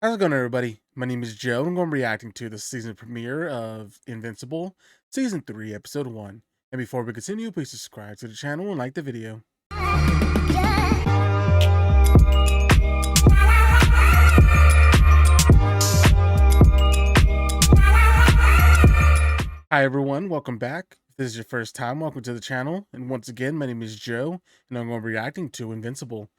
How's it going, everybody? My name is Joe, and I'm going to be reacting to the season premiere of Invincible, Season 3, Episode 1. And before we continue, please subscribe to the channel and like the video. Hi, everyone. Welcome back. If this is your first time, welcome to the channel. And once again, my name is Joe, and I'm going to be reacting to Invincible.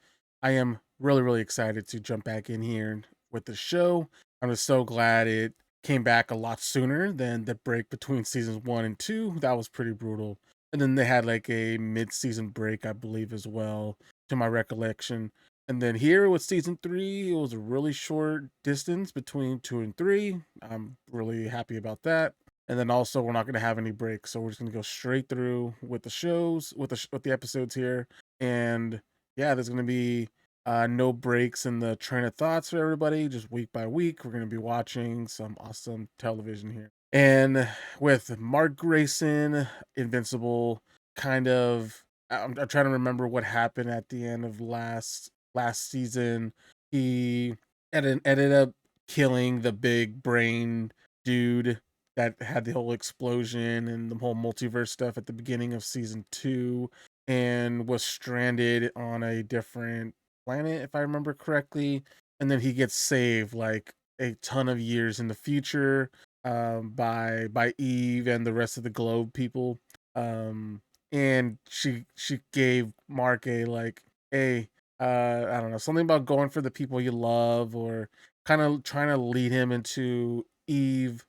I am really excited to jump back in here with the show. I'm just so glad it came back a lot sooner than the break between seasons 1 and 2. That was pretty brutal. And then they had like a mid-season break, I believe, as well, to my recollection. And then here with season 3, it was a really short distance between 2 and 3. I'm really happy about that. And then also we're not going to have any breaks, so we're just going to go straight through with the shows, with the episodes here. And yeah, there's going to be no breaks in the train of thoughts for everybody. Just week by week, we're going to be watching some awesome television here. And with Mark Grayson, Invincible, kind of, I'm trying to remember what happened at the end of last season. He ended up killing the big brain dude that had the whole explosion and the whole multiverse stuff at the beginning of season 2, and was stranded on a different planet, if I remember correctly. And then he gets saved like a ton of years in the future, by Eve and the rest of the globe people. And she gave Mark a like a I don't know, something about going for the people you love, or kind of trying to lead him into Eve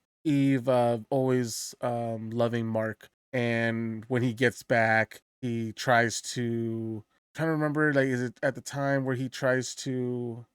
always loving Mark. And when he gets back, he tries to, trying to remember, like, is it at the time where he tries to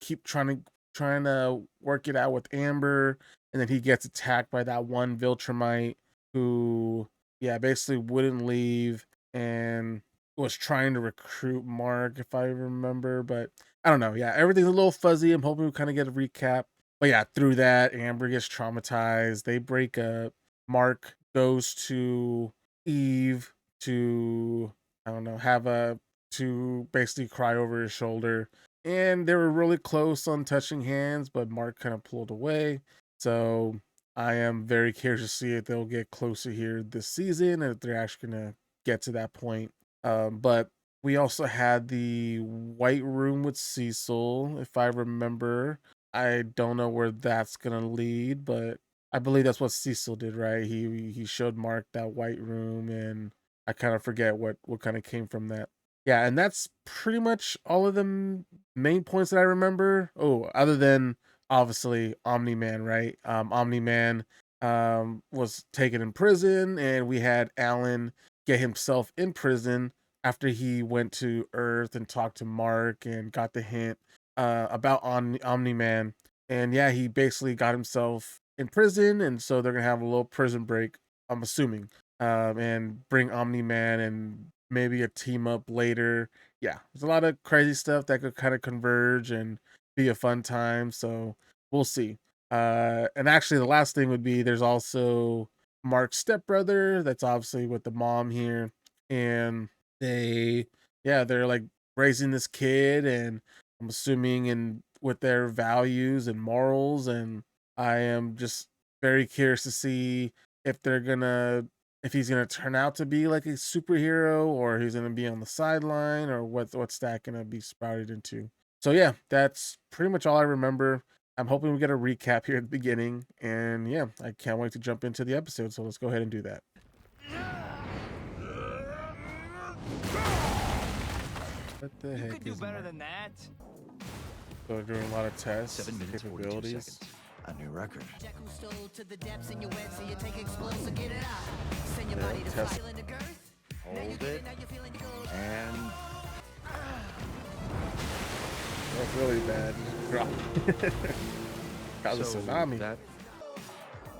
keep trying to work it out with Amber, and then he gets attacked by that one Viltrumite who, yeah, basically wouldn't leave and was trying to recruit Mark, if I remember. But I don't know. Yeah, everything's a little fuzzy. I'm hoping we kind of get a recap. But yeah, through that, Amber gets traumatized. They break up. Mark goes to Eve to, I don't know, to basically cry over his shoulder. And they were really close on touching hands, but Mark kind of pulled away. So I am very curious to see if they'll get closer here this season, and if they're actually gonna get to that point. But we also had the White Room with Cecil, if I remember. I don't know where that's gonna lead, but I believe that's what Cecil did, right? He showed Mark that White Room, and I kind of forget what kind of came from that. Yeah, and that's pretty much all of the main points that I remember. Oh, other than obviously Omni-Man, right? Omni-Man was taken in prison, and we had Alan get himself in prison after he went to Earth and talked to Mark and got the hint about Omni-Man. And yeah, he basically got himself in prison, and so they're gonna have a little prison break, I'm assuming, and bring Omni-Man and maybe a team up later. Yeah, there's a lot of crazy stuff that could kind of converge and be a fun time. So we'll see. And actually, the last thing would be there's also Mark's stepbrother. That's obviously with the mom here, and they're like raising this kid, and I'm assuming in with their values and morals. And I am just very curious to see if they're gonna if he's gonna turn out to be like a superhero, or he's gonna be on the sideline, or what's that gonna be sprouted into. So yeah, that's pretty much all I remember. I'm hoping we get a recap here at the beginning, and yeah, I can't wait to jump into the episode. So let's go ahead and do that. What the You heck could do is better Mark? than that. So they're doing a lot of tests, 7 minutes 42 capabilities. seconds. A new record. Jack who stole to the depths in your wet, so you take explosive, get it out. Send your Yeah, body to test. feel in the girth. Now you Hold get it. it, now you're feeling good. And That's really bad. Drop. Got the tsunami. that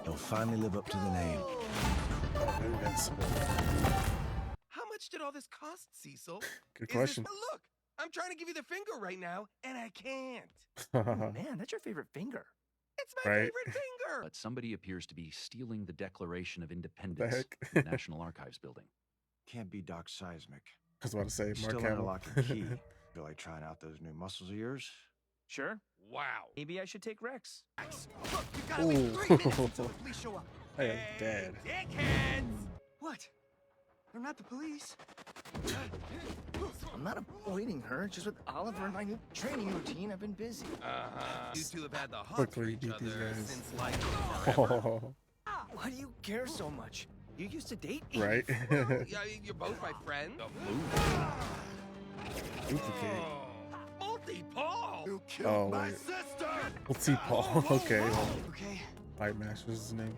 You'll finally live up to the name. Invincible. How much did all this cost, Cecil? Good Is question. Look, I'm trying to give you the finger right now, and I can't. man, that's your favorite finger. It's my Right. favorite finger. But somebody appears to be stealing the Declaration of The Independence heck? in the National Archives building. Can't be Doc Seismic. I was about to say Mark Still Hamill. unlocking key. Feel like trying out those new muscles of yours? Sure. Wow. Maybe I should take Rex. Look, you gotta wait 3 minutes until the police show up. I am dead. Dickheads! What? They're not the police. I'm not avoiding her, just with Oliver and my new training routine. I've been busy. You two have had the hunt Quickly for each beat these other guys. since like Oh, Why do you care so much? You used to date me. right? yeah, you're both my friends. Dupli-Kate. Multi-Paul! You killed Oh, my wait. sister! Let's see Paul. Okay. Okay. Fight Master's his name.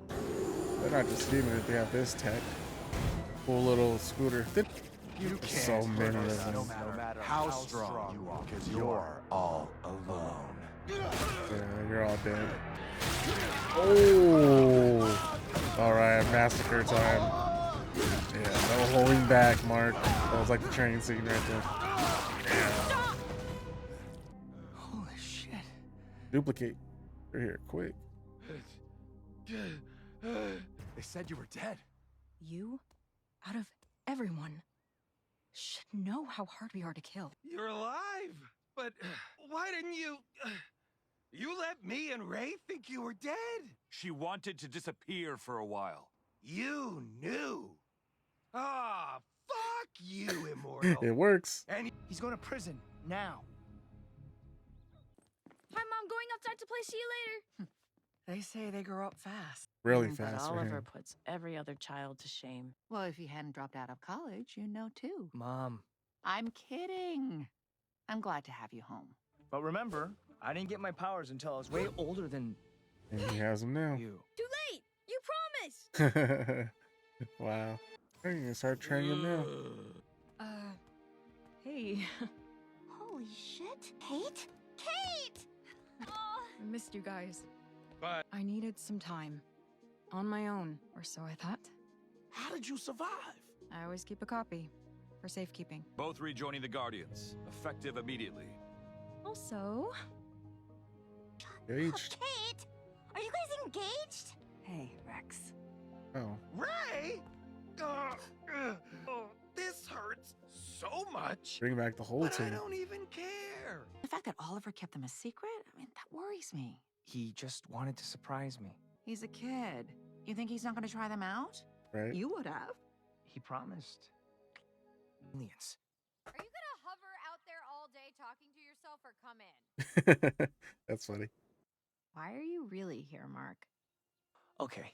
They're not just stealing it, they have this tech. Cool little scooter. You There's so many of them. no matter how strong you are, because you're all alone. Yeah, you're all dead. Oh! Alright, massacre time. Yeah, no holding back, Mark. That was like the train scene right there. Yeah. Holy shit. Dupli-Kate. You're here, quick. They said you were dead. You, out of everyone, should know how hard we are to kill. You're alive! But why didn't you... You let me and Ray think you were dead? She wanted to disappear for a while. You knew! Ah, fuck you, Immortal! It works. And He's going to prison now. Hi, Mom. Going outside to play. See you later. They say they grow up fast. Really But fast for Oliver him. puts every other child to shame. Well, if he hadn't dropped out of college, you know too. Mom. I'm kidding. I'm glad to have you home. But remember, I didn't get my powers until I was way older than And he has them now. you. Too late. You promised. Wow. You're gonna start training him now. Hey. Holy shit. Kate? Kate! I missed you guys. But I needed some time. On my own, or so I thought. How did you survive? I always keep a copy. For safekeeping. Both rejoining the Guardians, effective immediately. Also... Engaged. Kate! Are you guys engaged? Hey, Rex. Oh. Ray! This hurts so much. Bring back the whole But I team. don't even care. The fact that Oliver kept them a secret, I mean, that worries me. He just wanted to surprise me. He's a kid. You think he's not going to try them out? Right? You would have. He promised. Aliens. Are you gonna hover out there all day talking to yourself or come in? That's funny. Why are you really here, Mark? Okay.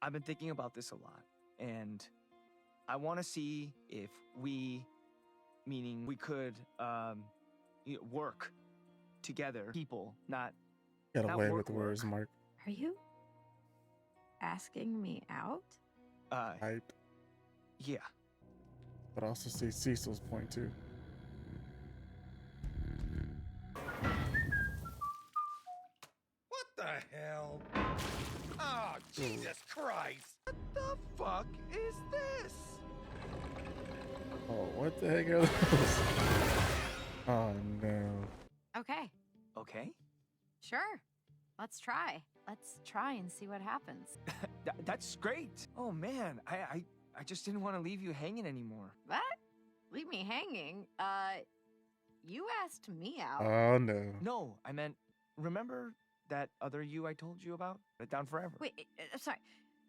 I've been thinking about this a lot, and I want to see if we, meaning we could, work together. People, not Get Not away work, with the words, work. Mark. Are you asking me out? Hype. yeah. But also see Cecil's point too. What the hell? Oh, Jesus Christ! What the fuck is this? Oh, what the heck are those? Oh no. Okay, Okay. sure. Let's try. Let's try and see what happens. That's great. Oh man, I just didn't want to leave you hanging anymore. What? Leave me hanging? You asked me out. Oh no. No, I meant, remember that other you I told you about? Put it down forever. Wait, sorry.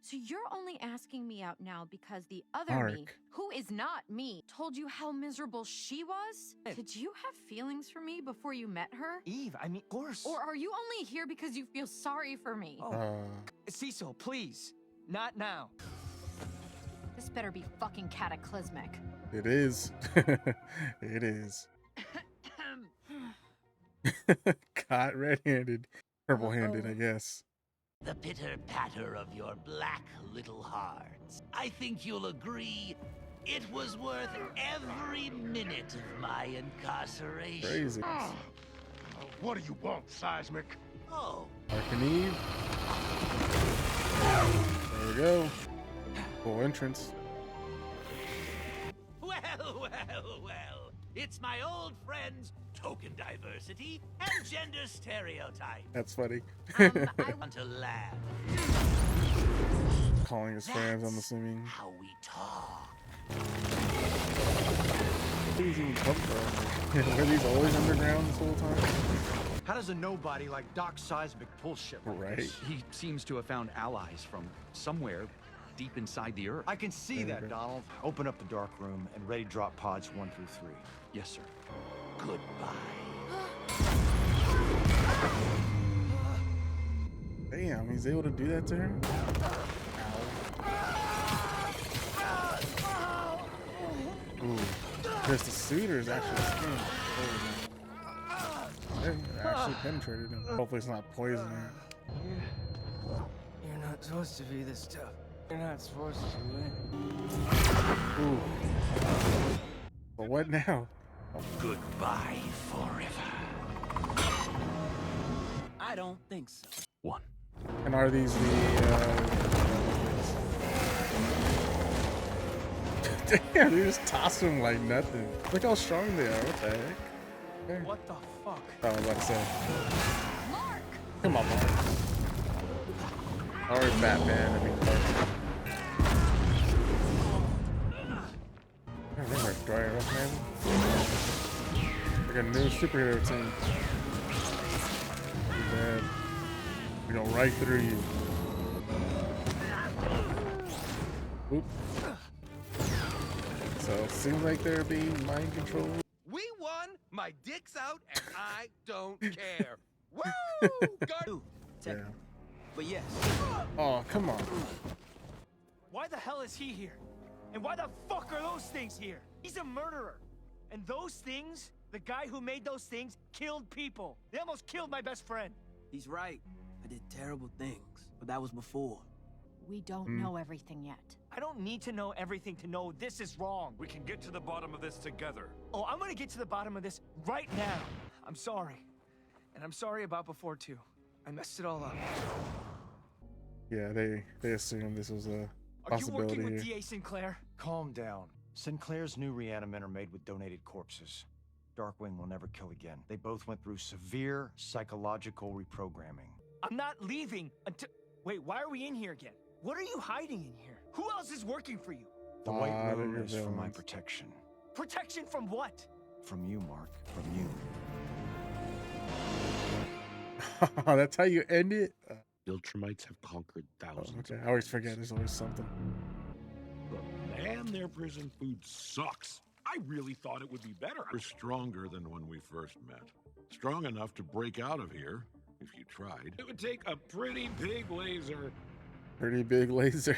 So you're only asking me out now because the other me, Mark. who is not me, told you how miserable she was? Hey. Did you have feelings for me before you met her? Eve, I mean, of course. Or are you only here because you feel sorry for me? Oh, Cecil, please. Not now. This better be fucking cataclysmic. It is. It is. Caught red-handed. Purple-handed, I guess. The pitter-patter of your black little hearts. I think you'll agree it was worth every minute of my incarceration. Crazy. What do you want, Seismic? Oh, Mark and Eve. There we go. Full entrance. well, well, well. It's my old friends, token diversity and gender stereotype. That's funny. I want to laugh. Calling his friends, I'm assuming. How we talk. these even come from? Were these always underground this whole time? How does a nobody like Doc Seismic pull shit like Right. this? He seems to have found allies from somewhere deep inside the Earth. I can see that, Donald. Open up the dark room and ready drop pods 1 through 3. Yes, sir. Goodbye. Damn, he's able to do that to her? Ow. Ooh. Just the suitors actually skin. They actually penetrated him. Hopefully it's not poison. You're not supposed to be this tough. You're not supposed to win. Ooh. But what now? Oh. Goodbye forever. I don't think so. One. And are these the damn, they just toss them like nothing. Look how strong they are. What the heck? Okay. What the fuck? Oh, I was about to say. Mark! Come on, Mark. Or Batman, I mean Clark. I remember Dwyer up, man. Like a new superhero team. Too bad. We go right through you. Oop. So it seems like they're being mind controlled. We won. My dick's out, and I don't care. Woo! Guard. Yeah. But yes. Oh, come on. Why the hell is he here? And why the fuck are those things here? He's a murderer. And those things, the guy who made those things, killed people. They almost killed my best friend. He's right. I did terrible things, but that was before. We don't know everything yet. I don't need to know everything to know this is wrong. We can get to the bottom of this together. Oh, I'm gonna get to the bottom of this right now. I'm sorry. And I'm sorry about before too. I messed it all up. Yeah, they assumed this was a Are you possibility working with here. DA Sinclair? Calm down. Sinclair's new reanimen are made with donated corpses. Darkwing will never kill again. They both went through severe psychological reprogramming. I'm not leaving until... Wait, why are we in here again? What are you hiding in here? Who else is working for you? The White Lot of Room your is for my villains. protection. Protection from what? From you, Mark. From you. That's how you end it? Viltrumites have conquered thousands. Okay, I always forget there's always something. But man, their prison food sucks. I really thought it would be better. We're stronger than when we first met. Strong enough to break out of here, if you tried. It would take a pretty big laser. Pretty big laser.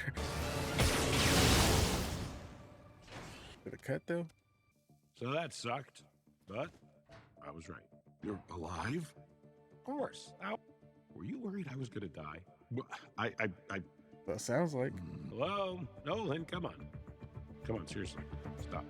Did it cut though? So that sucked, but I was right. You're alive? Of course. Now, were you worried I was gonna die? That sounds like. Hello? Nolan, come on. Come on, seriously. Stop.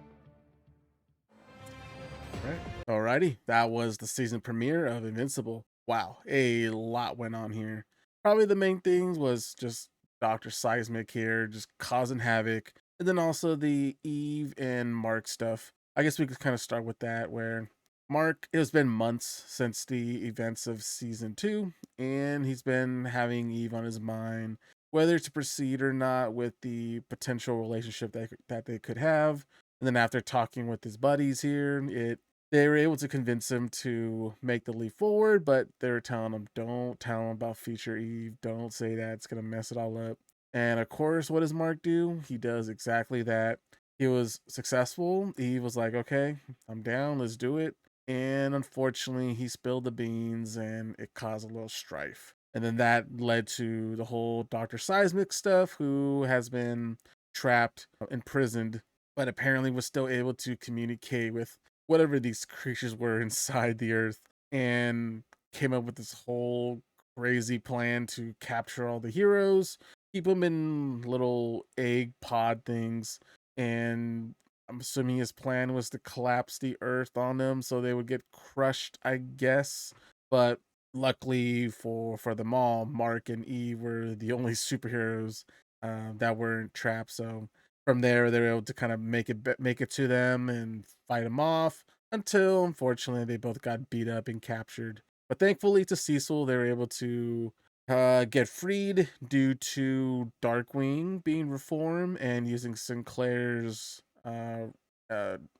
Alrighty, that was the season premiere of Invincible. Wow, a lot went on here. Probably the main things was just Dr. Seismic here, just causing havoc. And then also the Eve and Mark stuff. I guess we could kind of start with that, where Mark, it has been months since the events of season 2, and he's been having Eve on his mind, whether to proceed or not with the potential relationship that they could have. And then after talking with his buddies here, they were able to convince him to make the leap forward, but they were telling him, don't tell him about future Eve. Don't say that. It's going to mess it all up. And of course, what does Mark do? He does exactly that. He was successful. Eve was like, okay, I'm down. Let's do it. And unfortunately, he spilled the beans and it caused a little strife. And then that led to the whole Dr. Seismic stuff, who has been trapped, imprisoned, but apparently was still able to communicate with whatever these creatures were inside the earth, and came up with this whole crazy plan to capture all the heroes, keep them in little egg pod things, and I'm assuming his plan was to collapse the earth on them so they would get crushed, I guess. But luckily for them all, Mark and Eve were the only superheroes that weren't trapped. So from there, they were able to kind of make it to them and fight them off until, unfortunately, they both got beat up and captured. But thankfully to Cecil, they were able to get freed due to Darkwing being reformed and using Sinclair's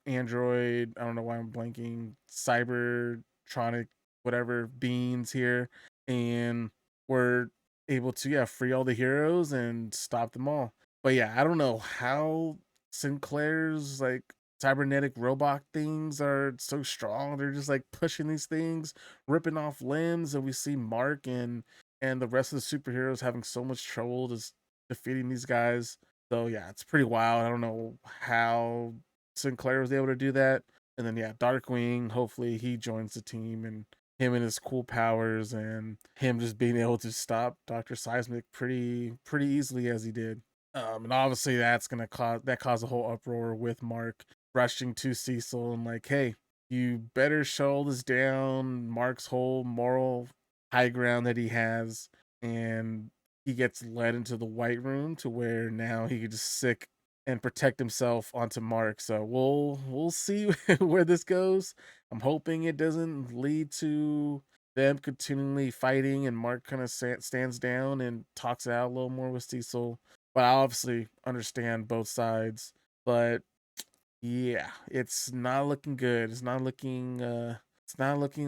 android, I don't know why I'm blanking, Cybertronic, whatever beings here, and we're able to free all the heroes and stop them all. But yeah, I don't know how Sinclair's like cybernetic robot things are so strong. They're just like pushing these things, ripping off limbs, and we see Mark and the rest of the superheroes having so much trouble just defeating these guys. So yeah, it's pretty wild. I don't know how Sinclair was able to do that. And then yeah, Darkwing, hopefully he joins the team, and him and his cool powers and him just being able to stop Dr. Seismic pretty easily as he did. And obviously that's gonna cause a whole uproar with Mark rushing to Cecil and like, hey, you better shut this down. Mark's whole moral high ground that he has, and he gets led into the White Room to where now he can just sick and protect himself onto Mark. So we'll see where this goes. I'm hoping it doesn't lead to them continually fighting and Mark kind of stands down and talks it out a little more with Cecil. But I obviously understand both sides. But yeah, it's not looking good. It's not looking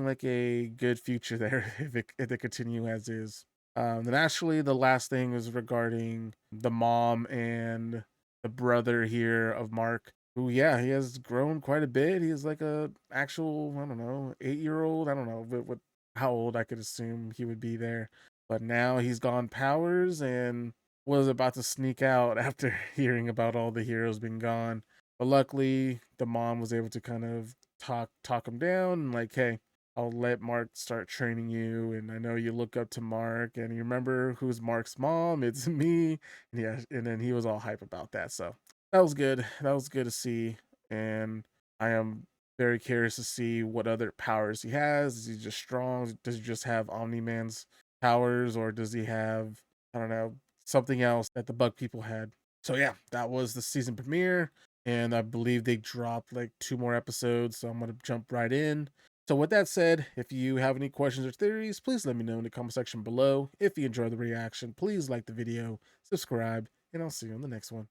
like a good future there if they continue as is. Then actually the last thing is regarding the mom and the brother here of Mark, who he has grown quite a bit. He's like a actual, I don't know, 8-year-old. I don't know what how old I could assume he would be there. But now he's gone powers and was about to sneak out after hearing about all the heroes being gone. But luckily the mom was able to kind of talk him down and like, hey, I'll let Mark start training you. And I know you look up to Mark and you remember who's Mark's mom. It's me. And yeah. And then he was all hype about that. So that was good. That was good to see. And I am very curious to see what other powers he has. Is he just strong? Does he just have Omni-Man's powers, or does he have, I don't know, something else that the bug people had? So yeah, that was the season premiere. And I believe they dropped like 2 more episodes. So I'm going to jump right in. So with that said, if you have any questions or theories, please let me know in the comment section below. If you enjoyed the reaction, please like the video, subscribe, and I'll see you on the next one.